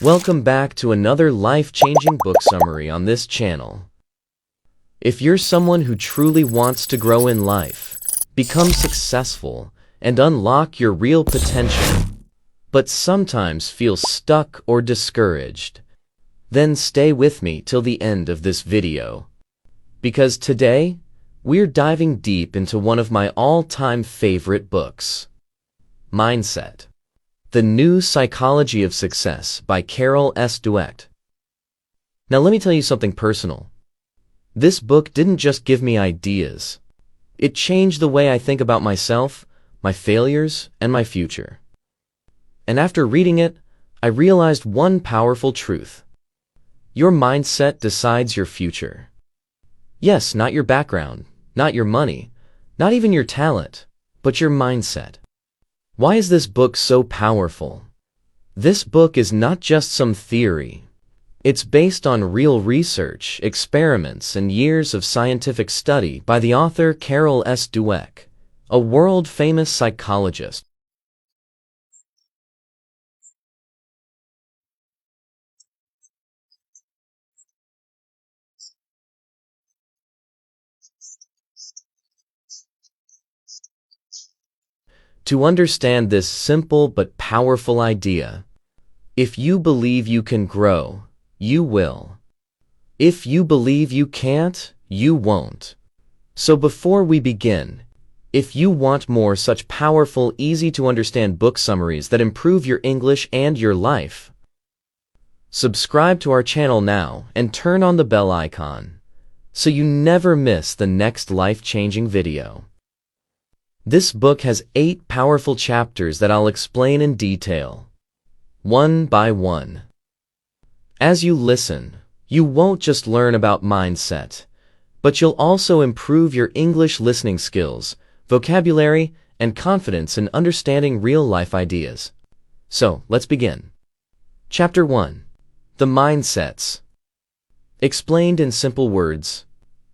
Welcome back to another life-changing book summary on this channel. If you're someone who truly wants to grow in life, become successful, and unlock your real potential, but sometimes feel stuck or discouraged, then stay with me till the end of this video. Because today, we're diving deep into one of my all-time favorite books, Mindset: The New Psychology of Success by Carol S. Dweck. Now let me tell you something personal. This book didn't just give me ideas. It changed the way I think about myself, my failures, and my future. And after reading it, I realized one powerful truth. Your mindset decides your future. Yes, not your background, not your money, not even your talent, but your mindset. Why is this book so powerful? This book is not just some theory. It's based on real research, experiments, and years of scientific study by the author Carol S. Dweck, a world-famous psychologist. To understand this simple but powerful idea, if you believe you can grow, you will. If you believe you can't, you won't. So before we begin, if you want more such powerful, easy-to-understand book summaries that improve your English and your life, subscribe to our channel now and turn on the bell icon so you never miss the next life-changing video. This book has 8 powerful chapters that I'll explain in detail, one by one. As you listen, you won't just learn about mindset, but you'll also improve your English listening skills, vocabulary, and confidence in understanding real-life ideas. So, let's begin. Chapter 1. The Mindsets. Explained in simple words.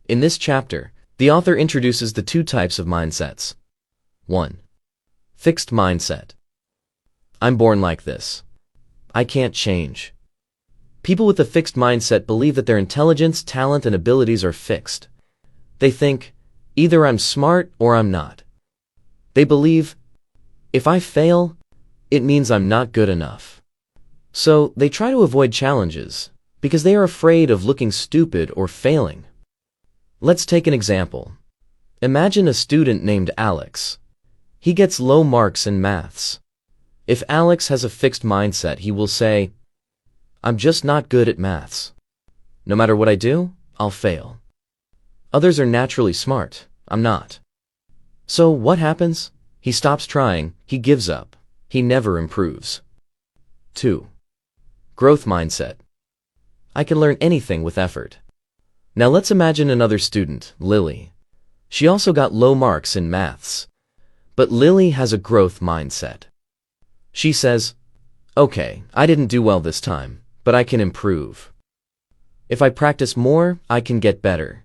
In this chapter, the author introduces the 2 types of mindsets. 1. Fixed mindset. I'm born like this. I can't change. People with a fixed mindset believe that their intelligence, talent, and abilities are fixed. They think, either I'm smart or I'm not. They believe, if I fail, it means I'm not good enough. So they try to avoid challenges because they are afraid of looking stupid or failing. Let's take an example. Imagine a student named Alex. He gets low marks in maths. If Alex has a fixed mindset, he will say, I'm just not good at maths. No matter what I do, I'll fail. Others are naturally smart. I'm not. So what happens? He stops trying, he gives up, he never improves. 2. Growth mindset. I can learn anything with effort. Now let's imagine another student, Lily. She also got low marks in maths. But Lily has a growth mindset. She says, okay, I didn't do well this time, but I can improve. If I practice more, I can get better.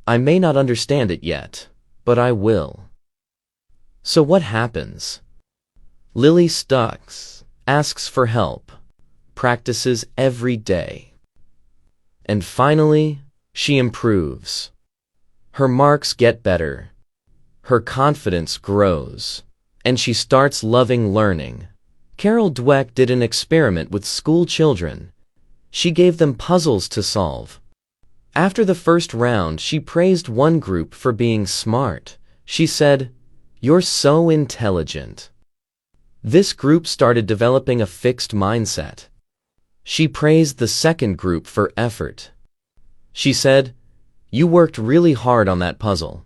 I may not understand it yet, but I will. So what happens? Lily stucks, asks for help, practices every day. And finally, she improves. Her marks get better. Her confidence grows, and she starts loving learning. Carol Dweck did an experiment with school children. She gave them puzzles to solve. After the first round, she praised one group for being smart. She said, "You're so intelligent." This group started developing a fixed mindset. She praised the second group for effort. She said, "You worked really hard on that puzzle."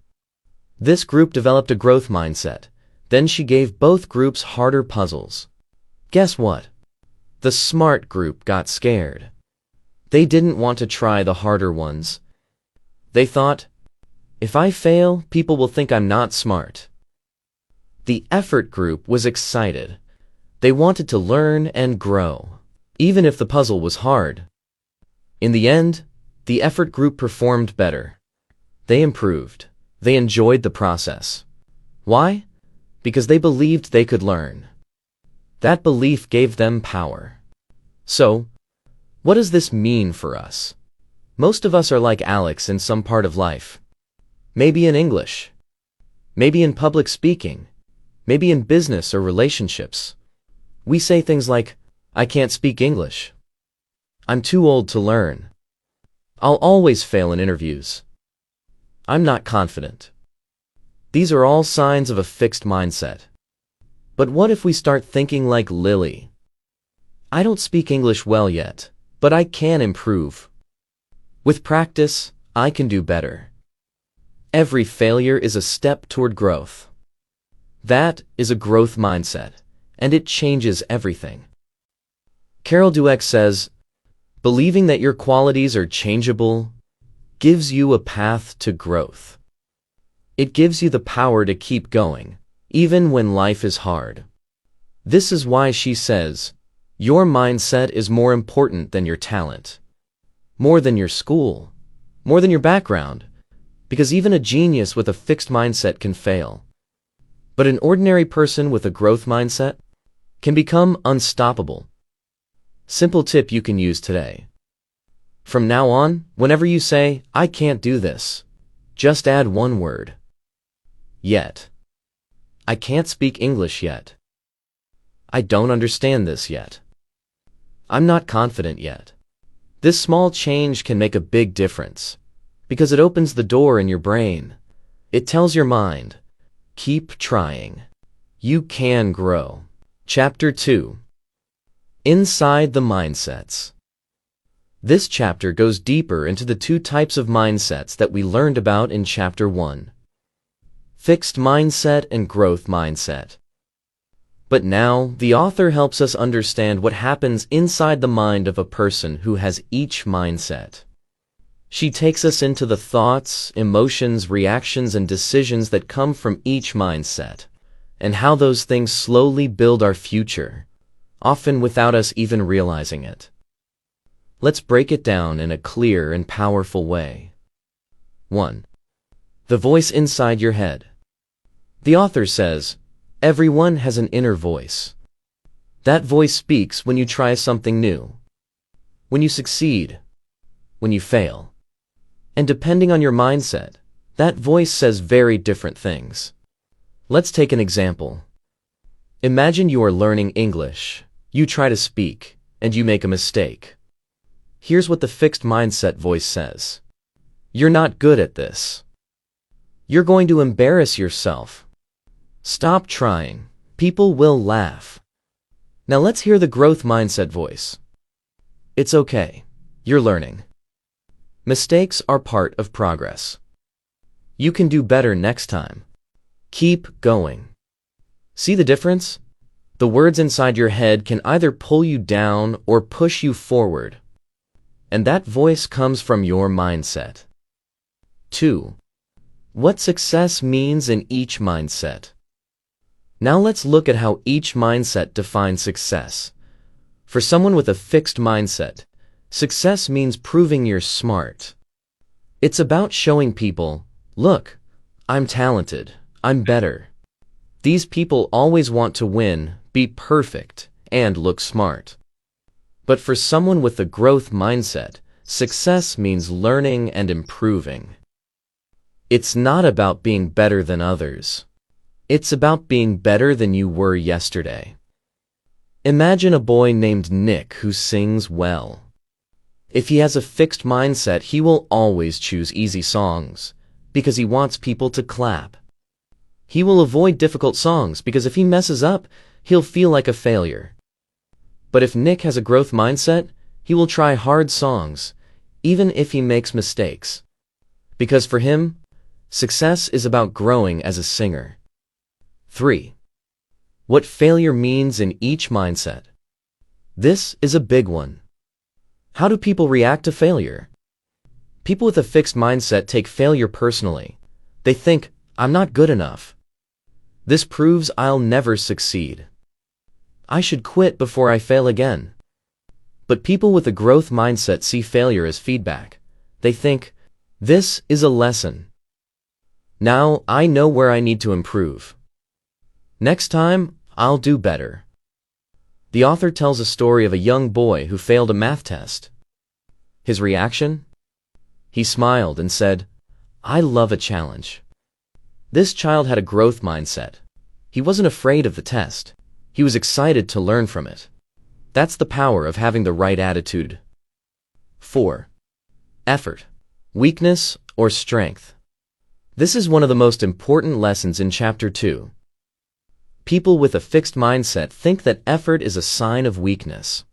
This group developed a growth mindset. Then she gave both groups harder puzzles. Guess what? The smart group got scared. They didn't want to try the harder ones. They thought, if I fail, people will think I'm not smart. The effort group was excited. They wanted to learn and grow, even if the puzzle was hard. In the end, the effort group performed better. They improved. They enjoyed the process. Why? Because they believed they could learn. That belief gave them power. So, what does this mean for us? Most of us are like Alex in some part of life. Maybe in English. Maybe in public speaking. Maybe in business or relationships. We say things like, I can't speak English. I'm too old to learn. I'll always fail in interviews. I'm not confident. These are all signs of a fixed mindset. But what if we start thinking like Lily? I don't speak English well yet, but I can improve. With practice, I can do better. Every failure is a step toward growth. That is a growth mindset, and it changes everything. Carol Dweck says, believing that your qualities are changeable gives you a path to growth. It gives you the power to keep going, even when life is hard. This is why she says, your mindset is more important than your talent, more than your school, more than your background, because even a genius with a fixed mindset can fail. But an ordinary person with a growth mindset can become unstoppable. Simple tip you can use today. From now on, whenever you say, I can't do this, just add one word. Yet. I can't speak English yet. I don't understand this yet. I'm not confident yet. This small change can make a big difference, because it opens the door in your brain. It tells your mind, keep trying. You can grow. Chapter 2. Inside the Mindsets. This chapter goes deeper into the two types of mindsets that we learned about in Chapter 1. Fixed mindset and growth mindset. But now, the author helps us understand what happens inside the mind of a person who has each mindset. She takes us into the thoughts, emotions, reactions, and decisions that come from each mindset, and how those things slowly build our future, often without us even realizing it. Let's break it down in a clear and powerful way. 1. The voice inside your head. The author says, everyone has an inner voice. That voice speaks when you try something new, when you succeed, when you fail. And depending on your mindset, that voice says very different things. Let's take an example. Imagine you are learning English. You try to speak, and you make a mistake. Here's what the fixed mindset voice says. You're not good at this. You're going to embarrass yourself. Stop trying. People will laugh. Now let's hear the growth mindset voice. It's okay. You're learning. Mistakes are part of progress. You can do better next time. Keep going. See the difference? The words inside your head can either pull you down or push you forward. And that voice comes from your mindset. 2. What success means in each mindset. Now let's look at how each mindset defines success. For someone with a fixed mindset, success means proving you're smart. It's about showing people, look, I'm talented, I'm better. These people always want to win, be perfect, and look smart. But for someone with a growth mindset, success means learning and improving. It's not about being better than others. It's about being better than you were yesterday. Imagine a boy named Nick who sings well. If he has a fixed mindset, he will always choose easy songs, because he wants people to clap. He will avoid difficult songs, because if he messes up, he'll feel like a failure. But if Nick has a growth mindset, he will try hard songs, even if he makes mistakes. Because for him, success is about growing as a singer. 3. What failure means in each mindset. This is a big one. How do people react to failure? People with a fixed mindset take failure personally. They think, I'm not good enough. This proves I'll never succeed. I should quit before I fail again. But people with a growth mindset see failure as feedback. They think, this is a lesson. Now I know where I need to improve. Next time, I'll do better. The author tells a story of a young boy who failed a math test. His reaction? He smiled and said, "I love a challenge." This child had a growth mindset. He wasn't afraid of the test. He was excited to learn from it. That's the power of having the right attitude. 4. Effort. Weakness or strength. This is one of the most important lessons in Chapter 2. People with a fixed mindset think that effort is a sign of weakness.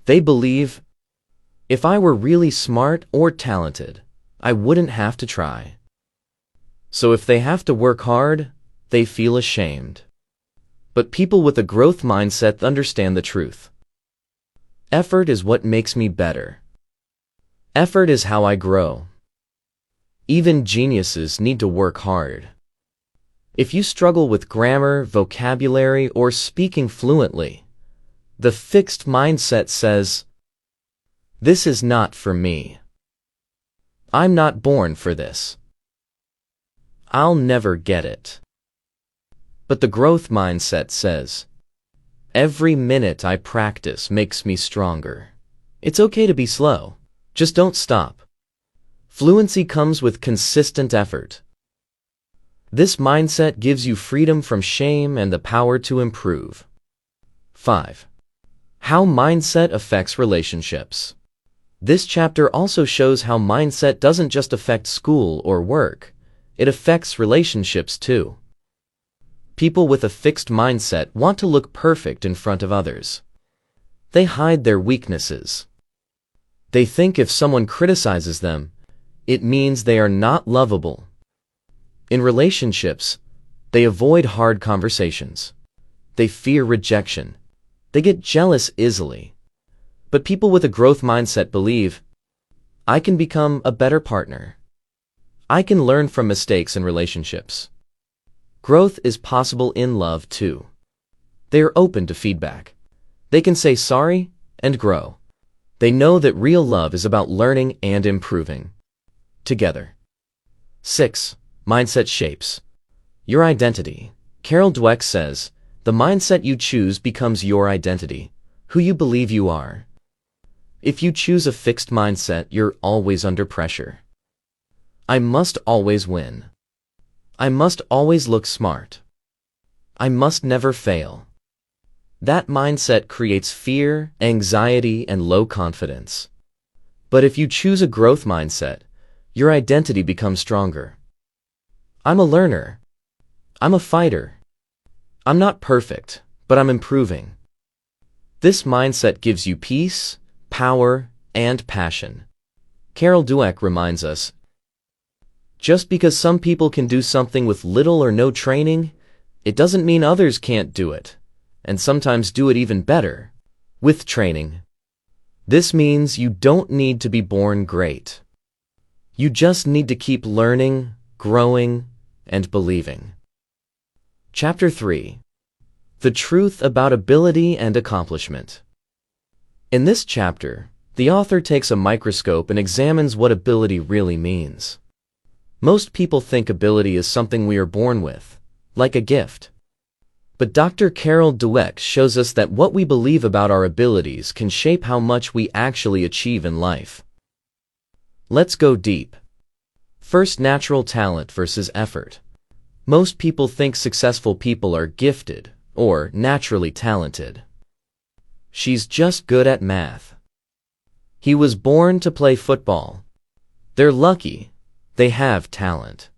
They believe, if I were really smart or talented, I wouldn't have to try. So if they have to work hard, they feel ashamed. But people with a growth mindset understand the truth. Effort is what makes me better. Effort is how I grow. Even geniuses need to work hard. If you struggle with grammar, vocabulary, or speaking fluently, the fixed mindset says, "This is not for me. I'm not born for this. I'll never get it." But the growth mindset says, "Every minute I practice makes me stronger. It's okay to be slow. Just don't stop." Fluency comes with consistent effort. This mindset gives you freedom from shame and the power to improve. 5. How mindset affects relationships. This chapter also shows how mindset doesn't just affect school or work, it affects relationships too. People with a fixed mindset want to look perfect in front of others. They hide their weaknesses. They think if someone criticizes them, it means they are not lovable. In relationships, they avoid hard conversations. They fear rejection. They get jealous easily. But people with a growth mindset believe, I can become a better partner. I can learn from mistakes in relationships. Growth is possible in love too. They are open to feedback. They can say sorry and grow. They know that real love is about learning and improving together. 6. Mindset shapes your identity. Carol Dweck says, the mindset you choose becomes your identity, who you believe you are. If you choose a fixed mindset, you're always under pressure. I must always win. I must always look smart. I must never fail. That mindset creates fear, anxiety, and low confidence. But if you choose a growth mindset, your identity becomes stronger. I'm a learner. I'm a fighter. I'm not perfect, but I'm improving. This mindset gives you peace, power, and passion. Carol Dweck reminds us, just because some people can do something with little or no training, it doesn't mean others can't do it, and sometimes do it even better, with training. This means you don't need to be born great. You just need to keep learning, growing, and believing. Chapter 3. The Truth About Ability and Accomplishment. In this chapter, the author takes a microscope and examines what ability really means. Most people think ability is something we are born with, like a gift. But Dr. Carol Dweck shows us that what we believe about our abilities can shape how much we actually achieve in life. Let's go deep. First, natural talent versus effort. Most people think successful people are gifted or naturally talented. She's just good at math. He was born to play football. They're lucky. They have talent.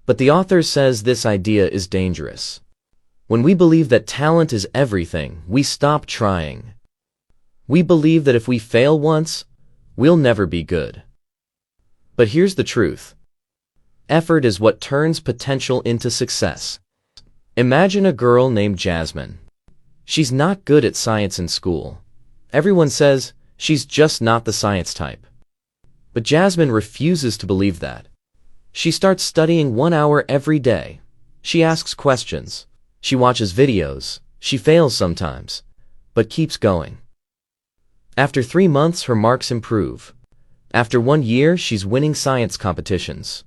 But the author says this idea is dangerous. When we believe that talent is everything, we stop trying. We believe that if we fail once, we'll never be good. But here's the truth. Effort is what turns potential into success. Imagine a girl named Jasmine. She's not good at science in school. Everyone says she's just not the science type. But Jasmine refuses to believe that. She starts studying 1 hour every day. She asks questions. She watches videos. She fails sometimes, but keeps going. After 3 months, her marks improve. After 1 year, she's winning science competitions.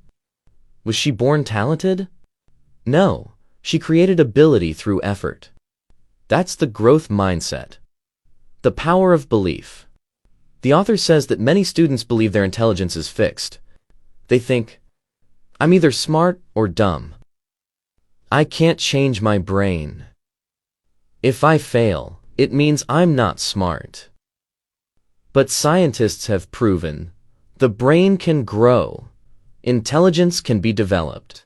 Was she born talented? No, she created ability through effort. That's the growth mindset. The power of belief. The author says that many students believe their intelligence is fixed. They think, I'm either smart or dumb. I can't change my brain. If I fail, it means I'm not smart. But scientists have proven the brain can grow. Intelligence can be developed.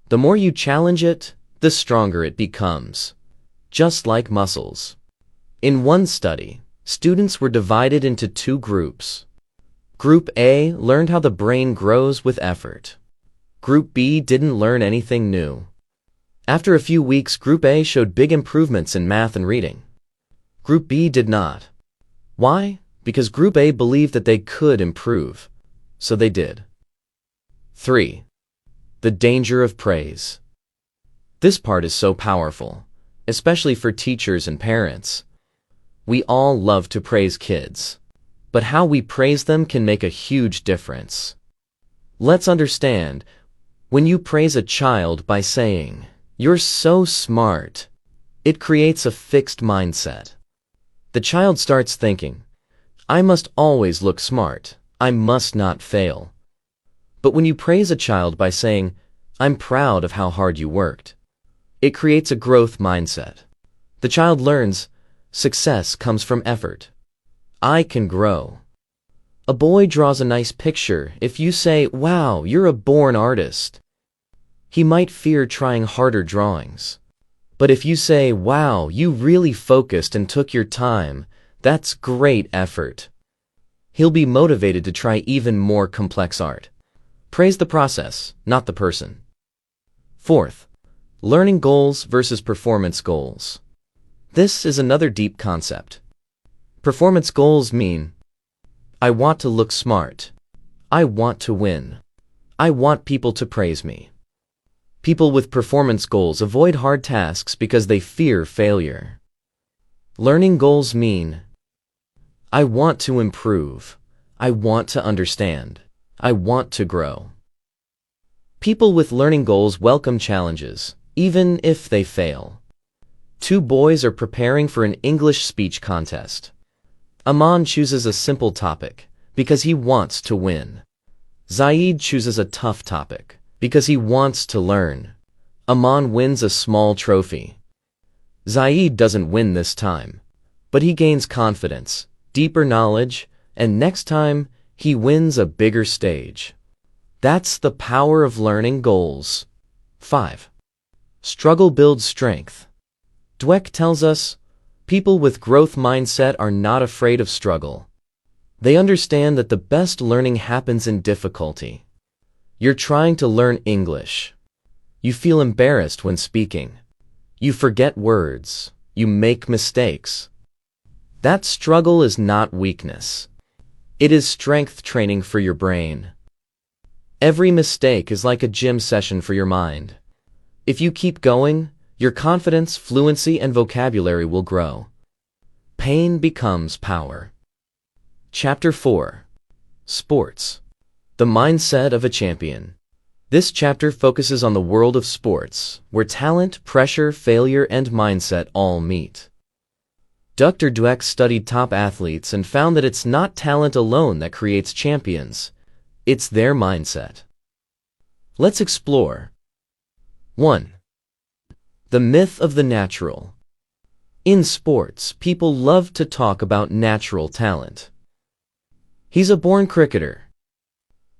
The more you challenge it, the stronger it becomes. Just like muscles. In one study, students were divided into two groups. Group A learned how the brain grows with effort. Group B didn't learn anything new. After a few weeks, Group A showed big improvements in math and reading. Group B did not. Why? Because Group A believed that they could improve. So they did. 3. The danger of praise. This part is so powerful, especially for teachers and parents. We all love to praise kids, but how we praise them can make a huge difference. Let's understand, when you praise a child by saying, "You're so smart," it creates a fixed mindset. The child starts thinking, I must always look smart, I must not fail. But when you praise a child by saying, I'm proud of how hard you worked, it creates a growth mindset. The child learns, success comes from effort. I can grow. A boy draws a nice picture. If you say, wow, you're a born artist, he might fear trying harder drawings. But if you say, wow, you really focused and took your time, that's great effort, he'll be motivated to try even more complex art. Praise the process, not the person. 4th, learning goals versus performance goals. This is another deep concept. Performance goals mean, I want to look smart. I want to win. I want people to praise me. People with performance goals avoid hard tasks because they fear failure. Learning goals mean, I want to improve. I want to understand. I want to grow. People with learning goals welcome challenges, even if they fail. 2 boys are preparing for an English speech contest. Aman chooses a simple topic because he wants to win. Zaid chooses a tough topic because he wants to learn. Aman wins a small trophy. Zaid doesn't win this time, but he gains confidence, deeper knowledge, and next time he wins a bigger stage. That's the power of learning goals. 5. Struggle builds strength. Dweck tells us, people with growth mindset are not afraid of struggle. They understand that the best learning happens in difficulty. You're trying to learn English. You feel embarrassed when speaking. You forget words. You make mistakes. That struggle is not weakness. It is strength training for your brain. Every mistake is like a gym session for your mind. If you keep going, your confidence, fluency, and vocabulary will grow. Pain becomes power. Chapter 4. Sports. The mindset of a champion. This chapter focuses on the world of sports, where talent, pressure, failure, and mindset all meet. Dr. Dweck studied top athletes and found that it's not talent alone that creates champions. It's their mindset. Let's explore. 1. The myth of the natural. In sports, people love to talk about natural talent. He's a born cricketer.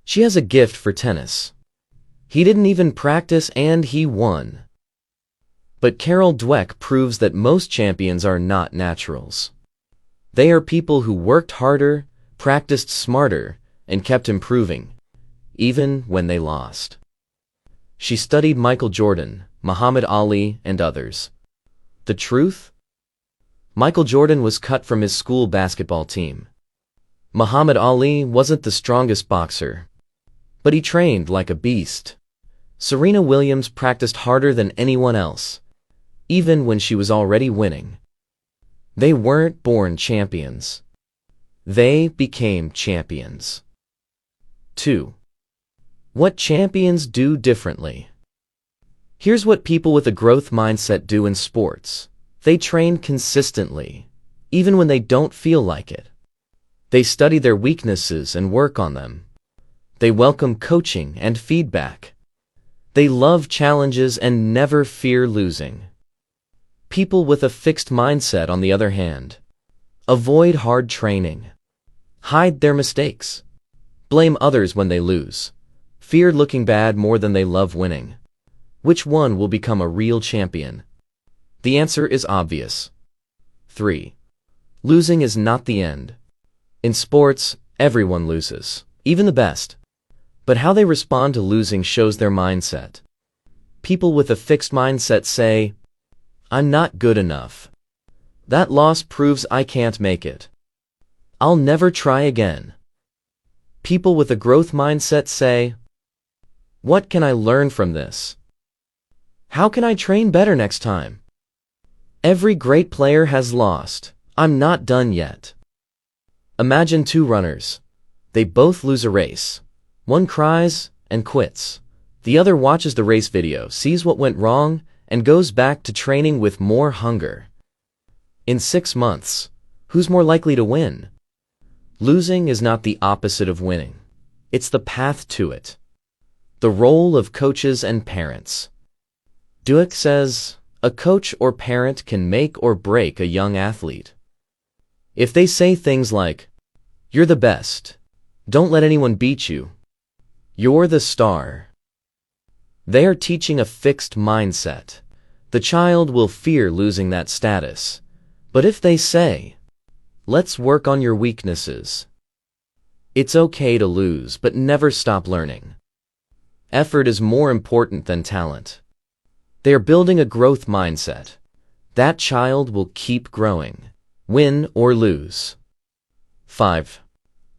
She has a gift for tennis. He didn't even practice and he won. But Carol Dweck proves that most champions are not naturals. They are people who worked harder, practiced smarter, and kept improving, even when they lost. She studied Michael Jordan, Muhammad Ali, and others. The truth? Michael Jordan was cut from his school basketball team. Muhammad Ali wasn't the strongest boxer, but he trained like a beast. Serena Williams practiced harder than anyone else, even when she was already winning. They weren't born champions. They became champions. 2. What champions do differently. Here's what people with a growth mindset do in sports. They train consistently, even when they don't feel like it. They study their weaknesses and work on them. They welcome coaching and feedback. They love challenges and never fear losing. People with a fixed mindset, on the other hand, avoid hard training, hide their mistakes, blame others when they lose, fear looking bad more than they love winning. Which one will become a real champion? The answer is obvious. 3. Losing is not the end. In sports, everyone loses, even the best. But how they respond to losing shows their mindset. People with a fixed mindset say, "I'm not good enough. That loss proves I can't make it. I'll never try again." People with a growth mindset say, "What can I learn from this? How can I train better next time? Every great player has lost. I'm not done yet." Imagine two runners. They both lose a race. One cries and quits. The other watches the race video, sees what went wrong, and goes back to training with more hunger. In 6 months, who's more likely to win? Losing is not the opposite of winning. It's the path to it. The role of coaches and parents. Dweck says, a coach or parent can make or break a young athlete. If they say things like, "You're the best. Don't let anyone beat you. You're the star," they are teaching a fixed mindset. The child will fear losing that status. But if they say, "Let's work on your weaknesses. It's okay to lose, but never stop learning. Effort is more important than talent," they are building a growth mindset. That child will keep growing, win or lose. 5.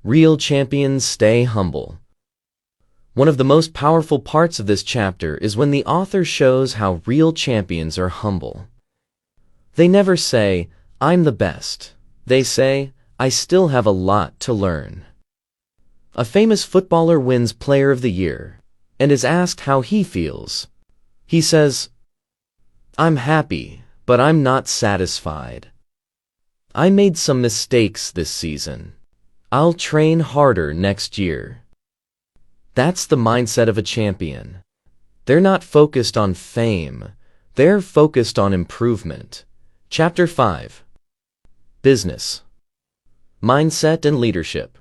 Real champions stay humble. One of the most powerful parts of this chapter is when the author shows how real champions are humble. They never say, "I'm the best." They say, "I still have a lot to learn." A famous footballer wins Player of the Year and is asked how he feels. He says, "I'm happy, but I'm not satisfied. I made some mistakes this season. I'll train harder next year." That's the mindset of a champion. They're not focused on fame. They're focused on improvement. Chapter 5. Business. Mindset and leadership.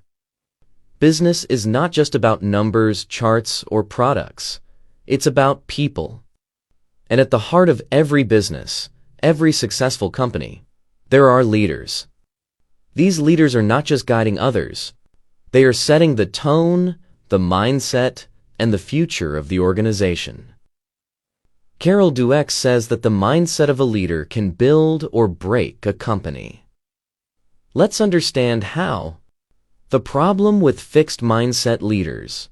Business is not just about numbers, charts, or products. It's about people. And at the heart of every business, every successful company, there are leaders. These leaders are not just guiding others. They are setting the tone, the mindset, and the future of the organization. Carol Dweck says that the mindset of a leader can build or break a company. Let's understand how. The problem with fixed mindset leaders.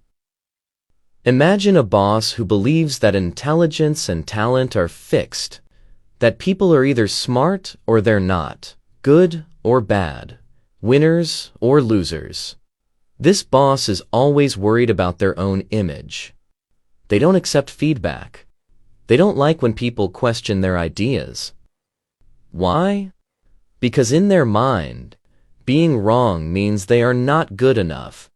Imagine a boss who believes that intelligence and talent are fixed, that people are either smart or they're not, good or bad, winners or losers. This boss is always worried about their own image. They don't accept feedback. They don't like when people question their ideas. Why? Because in their mind, being wrong means they are not good enough.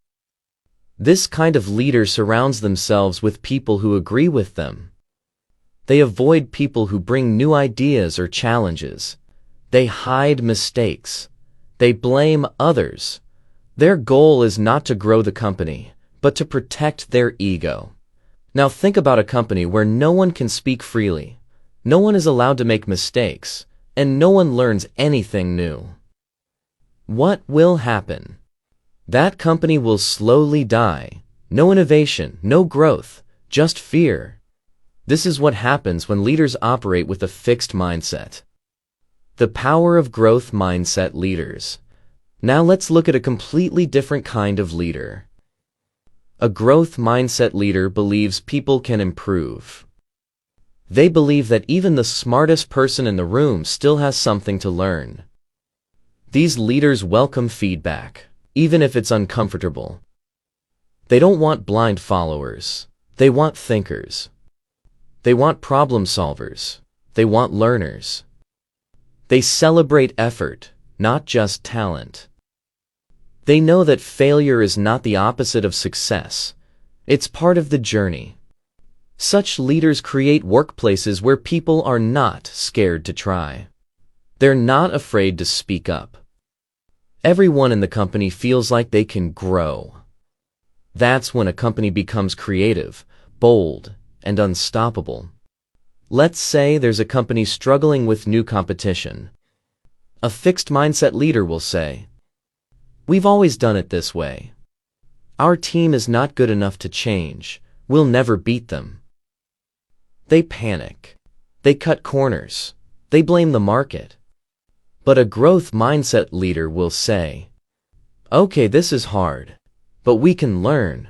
This kind of leader surrounds themselves with people who agree with them. They avoid people who bring new ideas or challenges. They hide mistakes. They blame others. Their goal is not to grow the company, but to protect their ego. Now think about a company where no one can speak freely, no one is allowed to make mistakes, and no one learns anything new. What will happen? That company will slowly die. No innovation, no growth, just fear. This is what happens when leaders operate with a fixed mindset. The power of growth mindset leaders. Now let's look at a completely different kind of leader. A growth mindset leader believes people can improve. They believe that even the smartest person in the room still has something to learn. These leaders welcome feedback, even if it's uncomfortable. They don't want blind followers. They want thinkers. They want problem solvers. They want learners. They celebrate effort, not just talent. They know that failure is not the opposite of success. It's part of the journey. Such leaders create workplaces where people are not scared to try. They're not afraid to speak up. Everyone in the company feels like they can grow. That's when a company becomes creative, bold, and unstoppable. Let's say there's a company struggling with new competition. A fixed mindset leader will say, "We've always done it this way. Our team is not good enough to change. We'll never beat them." They panic. They cut corners. They blame the market. But a growth mindset leader will say, "Okay, this is hard, but we can learn.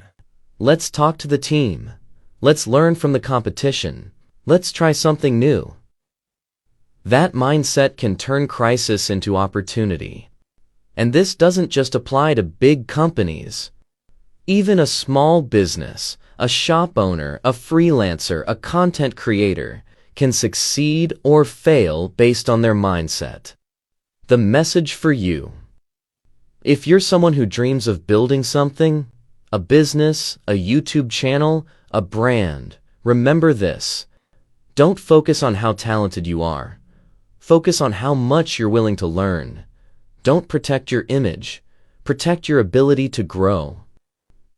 Let's talk to the team. Let's learn from the competition. Let's try something new." That mindset can turn crisis into opportunity. And this doesn't just apply to big companies. Even a small business, a shop owner, a freelancer, a content creator can succeed or fail based on their mindset. The message for you. If you're someone who dreams of building something, a business, a YouTube channel, a brand, remember this. Don't focus on how talented you are. Focus on how much you're willing to learn. Don't protect your image. Protect your ability to grow.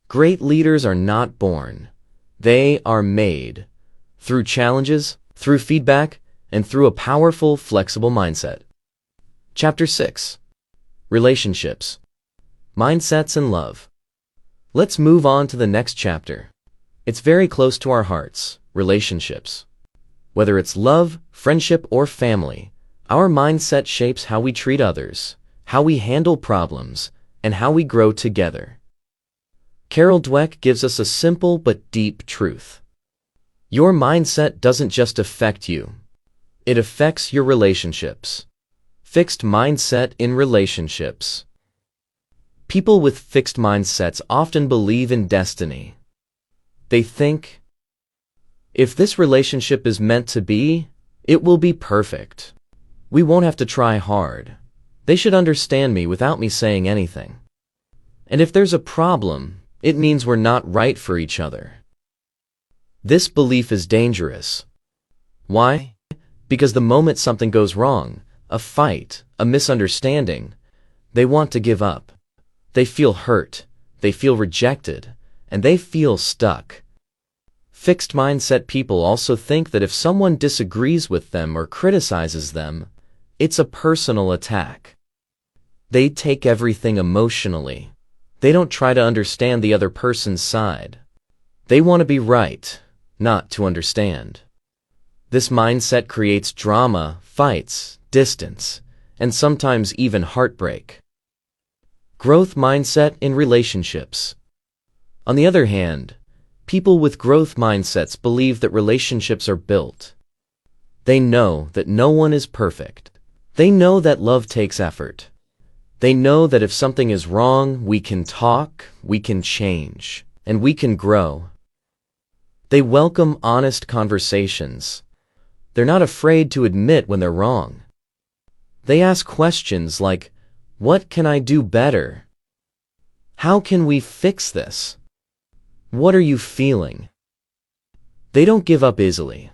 Great leaders are not born. They are made. Through challenges, through feedback, and through a powerful, flexible mindset. Chapter 6. Relationships. Mindsets and love. Let's move on to the next chapter. It's very close to our hearts, relationships. Whether it's love, friendship, or family, our mindset shapes how we treat others, how we handle problems, and how we grow together. Carol Dweck gives us a simple but deep truth. Your mindset doesn't just affect you. It affects your relationships. Fixed mindset in relationships. People with fixed mindsets often believe in destiny. They think, if this relationship is meant to be, it will be perfect. We won't have to try hard. They should understand me without me saying anything. And if there's a problem, it means we're not right for each other. This belief is dangerous. Why? Because the moment something goes wrong, a fight, a misunderstanding, they want to give up. They feel hurt, they feel rejected, and they feel stuck. Fixed mindset people also think that if someone disagrees with them or criticizes them, it's a personal attack. They take everything emotionally. They don't try to understand the other person's side. They want to be right, not to understand. This mindset creates drama, fights, distance, and sometimes even heartbreak. Growth mindset in relationships. On the other hand, people with growth mindsets believe that relationships are built. They know that no one is perfect. They know that love takes effort. They know that if something is wrong, we can talk, we can change, and we can grow. They welcome honest conversations. They're not afraid to admit when they're wrong. They ask questions like, "What can I do better? How can we fix this? What are you feeling?" They don't give up easily.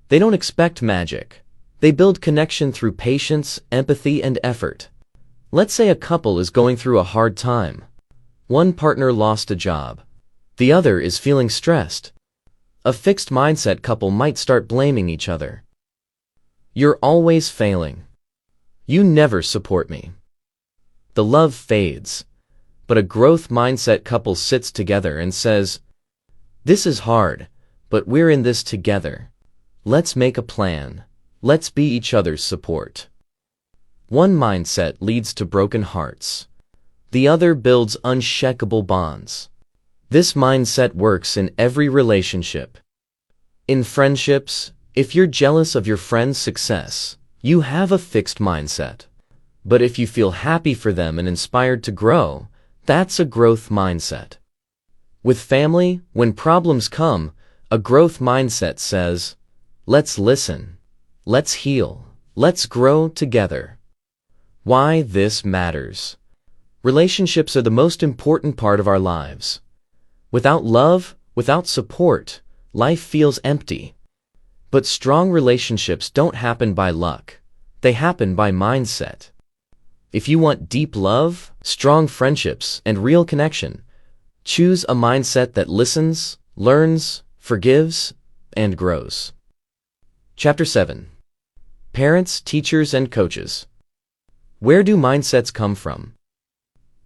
They don't expect magic. They build connection through patience, empathy, and effort. Let's say a couple is going through a hard time. One partner lost a job. The other is feeling stressed. A fixed mindset couple might start blaming each other. "You're always failing. You never support me." The love fades. But a growth mindset couple sits together and says, "This is hard, but we're in this together. Let's make a plan. Let's be each other's support." One mindset leads to broken hearts. The other builds unshakable bonds. This mindset works in every relationship. In friendships, if you're jealous of your friend's success, you have a fixed mindset. But if you feel happy for them and inspired to grow, that's a growth mindset. With family, when problems come, a growth mindset says, "Let's listen. Let's heal. Let's grow together. Why this matters. Relationships are the most important part of our lives. Without love, without support, life feels empty. But strong relationships don't happen by luck. They happen by mindset. If you want deep love, strong friendships, and real connection, choose a mindset that listens, learns, forgives, and grows. Chapter 7. Parents, Teachers, and Coaches. Where do mindsets come from?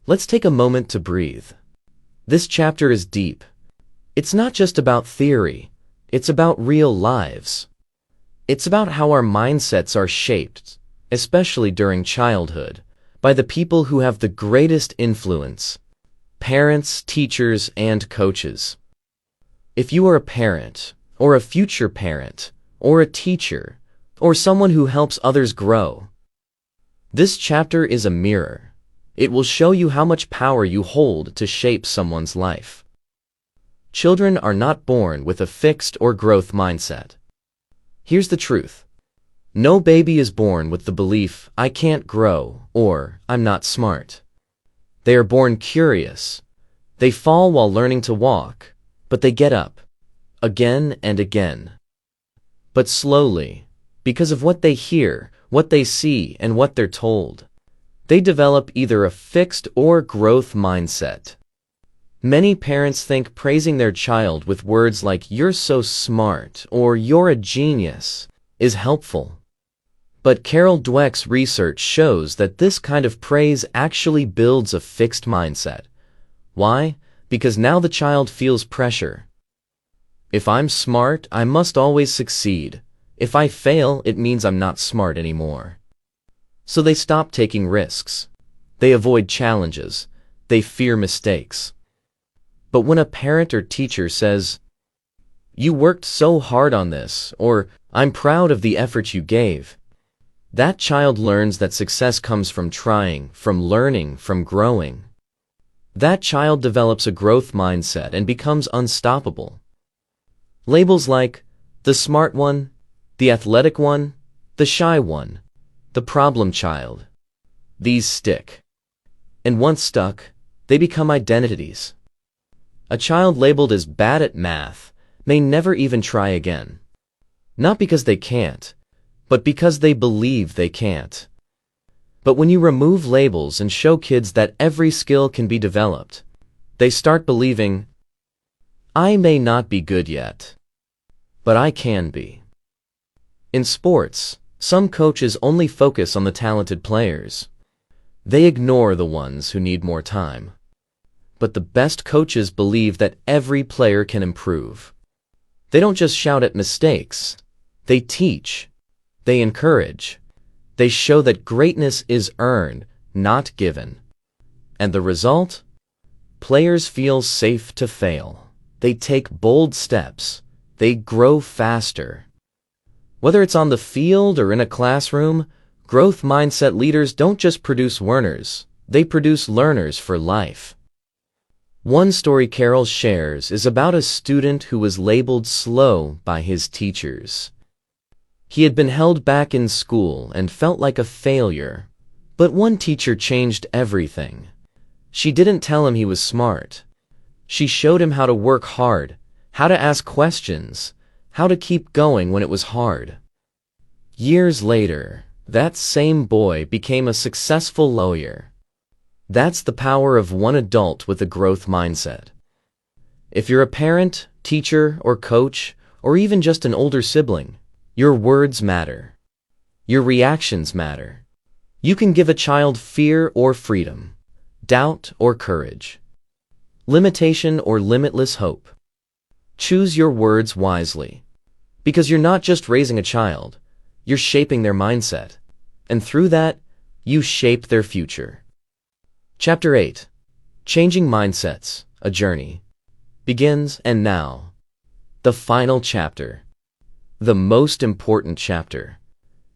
Let's take a moment to breathe. This chapter is deep. It's not just about theory, it's about real lives. It's about how our mindsets are shaped, especially during childhood, by the people who have the greatest influence: parents, teachers, and coaches. If you are a parent, or a future parent, or a teacher, or someone who helps others grow, this chapter is a mirror. It will show you how much power you hold to shape someone's life. Children are not born with a fixed or growth mindset. Here's the truth. No baby is born with the belief, "I can't grow," or "I'm not smart." They are born curious. They fall while learning to walk, but they get up, again and again. But slowly, because of what they hear, what they see, and what they're told, they develop either a fixed or growth mindset. Many parents think praising their child with words like "you're so smart" or "you're a genius" is helpful. But Carol Dweck's research shows that this kind of praise actually builds a fixed mindset. Why? Because now the child feels pressure. If I'm smart, I must always succeed. If I fail, it means I'm not smart anymore. So they stop taking risks. They avoid challenges. They fear mistakes. But when a parent or teacher says, "You worked so hard on this," or "I'm proud of the effort you gave," that child learns that success comes from trying, from learning, from growing. That child develops a growth mindset and becomes unstoppable. Labels like the smart one, the athletic one, the shy one, the problem child. These stick. And once stuck, they become identities. A child labeled as bad at math may never even try again. Not because they can't, but because they believe they can't. But when you remove labels and show kids that every skill can be developed, they start believing, "I may not be good yet, but I can be." In sports, some coaches only focus on the talented players. They ignore the ones who need more time. But the best coaches believe that every player can improve. They don't just shout at mistakes. They teach. They encourage. They show that greatness is earned, not given. And the result? Players feel safe to fail. They take bold steps. They grow faster. Whether it's on the field or in a classroom, growth mindset leaders don't just produce learners, they produce learners for life. One story Carol shares is about a student who was labeled slow by his teachers. He had been held back in school and felt like a failure. But one teacher changed everything. She didn't tell him he was smart. She showed him how to work hard, how to ask questions, how to keep going when it was hard. Years later, that same boy became a successful lawyer. That's the power of one adult with a growth mindset. If you're a parent, teacher, or coach, or even just an older sibling, your words matter. Your reactions matter. You can give a child fear or freedom, doubt or courage, limitation or limitless hope. Choose your words wisely. Because you're not just raising a child, you're shaping their mindset. And through that, you shape their future. Chapter 8. Changing Mindsets, A Journey. Begins, and now. The final chapter. The most important chapter.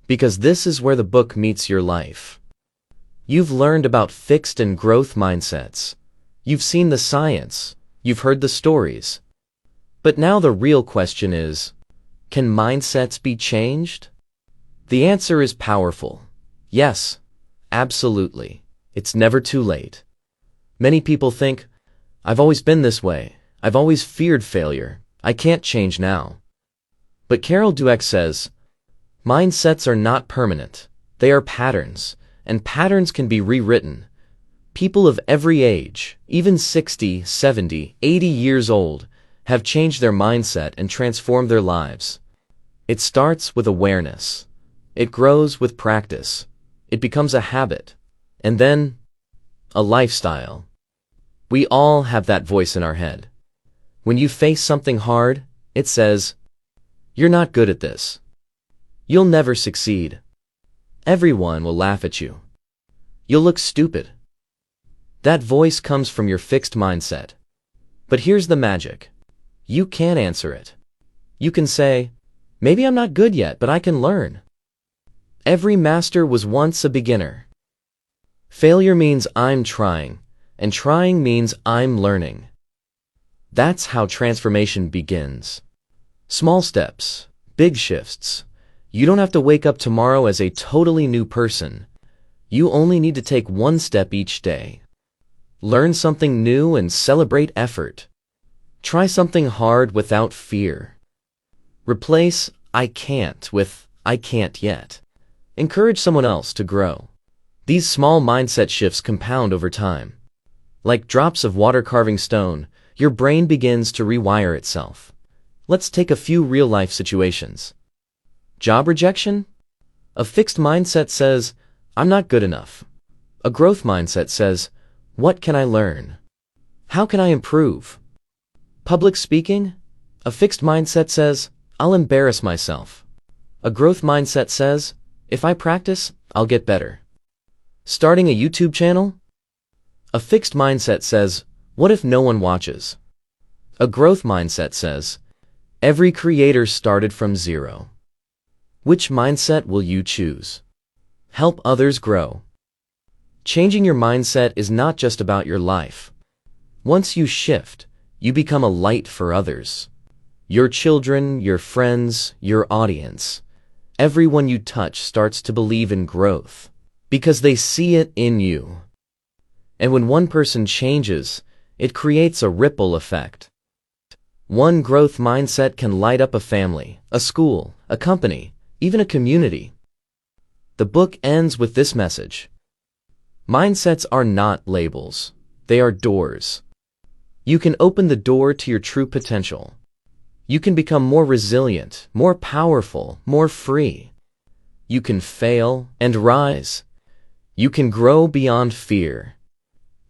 Because this is where the book meets your life. You've learned about fixed and growth mindsets. You've seen the science. You've heard the stories. But now the real question is, can mindsets be changed? The answer is powerful. Yes, absolutely. It's never too late. Many people think, I've always been this way. I've always feared failure. I can't change now. But Carol Dweck says, mindsets are not permanent. They are patterns, and patterns can be rewritten. People of every age, even 60, 70, 80 years old, have changed their mindset and transformed their lives. It starts with awareness. It grows with practice. It becomes a habit. And then, a lifestyle. We all have that voice in our head. When you face something hard, it says, you're not good at this. You'll never succeed. Everyone will laugh at you. You'll look stupid. That voice comes from your fixed mindset. But here's the magic. You can answer it. You can say, maybe I'm not good yet, but I can learn. Every master was once a beginner. Failure means I'm trying, and trying means I'm learning. That's how transformation begins. Small steps, big shifts. You don't have to wake up tomorrow as a totally new person. You only need to take one step each day. Learn something new and celebrate effort. Try something hard without fear. Replace I can't with I can't yet. Encourage someone else to grow. These small mindset shifts compound over time. Like drops of water carving stone, your brain begins to rewire itself. Let's take a few real-life situations. Job rejection? A fixed mindset says, I'm not good enough. A growth mindset says, what can I learn? How can I improve? Public speaking? A fixed mindset says, I'll embarrass myself. A growth mindset says, if I practice, I'll get better. Starting a YouTube channel? A fixed mindset says, what if no one watches? A growth mindset says, every creator started from zero. Which mindset will you choose? Help others grow. Changing your mindset is not just about your life. Once you shift, you become a light for others. Your children, your friends, your audience. Everyone you touch starts to believe in growth because they see it in you. And when one person changes, it creates a ripple effect. One growth mindset can light up a family, a school, a company, even a community. The book ends with this message. Mindsets are not labels. They are doors. You can open the door to your true potential. You can become more resilient, more powerful, more free. You can fail and rise. You can grow beyond fear.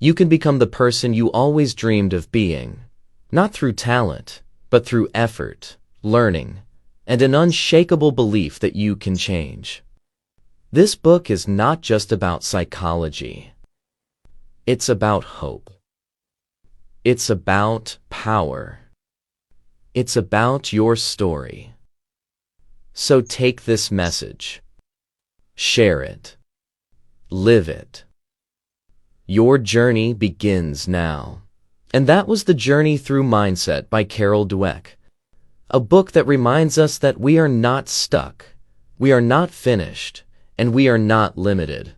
You can become the person you always dreamed of being, not through talent, but through effort, learning, and an unshakable belief that you can change. This book is not just about psychology. It's about hope. It's about power. It's about your story. So take this message. Share it. Live it. Your journey begins now. And that was The Journey Through Mindset by Carol Dweck. A book that reminds us that we are not stuck, we are not finished, and we are not limited.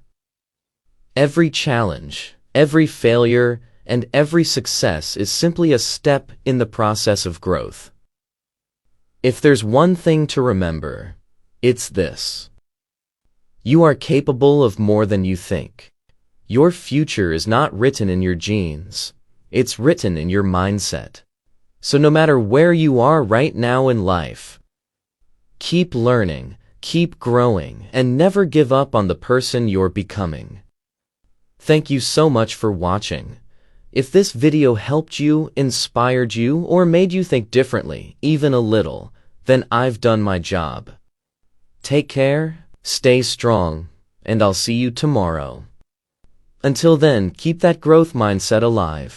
Every challenge, every failure, and every success is simply a step in the process of growth. If there's one thing to remember, it's this. You are capable of more than you think. Your future is not written in your genes. It's written in your mindset. So no matter where you are right now in life, keep learning, keep growing, and never give up on the person you're becoming. Thank you so much for watching. If this video helped you, inspired you, or made you think differently, even a little, then I've done my job. Take care, stay strong, and I'll see you tomorrow. Until then, keep that growth mindset alive.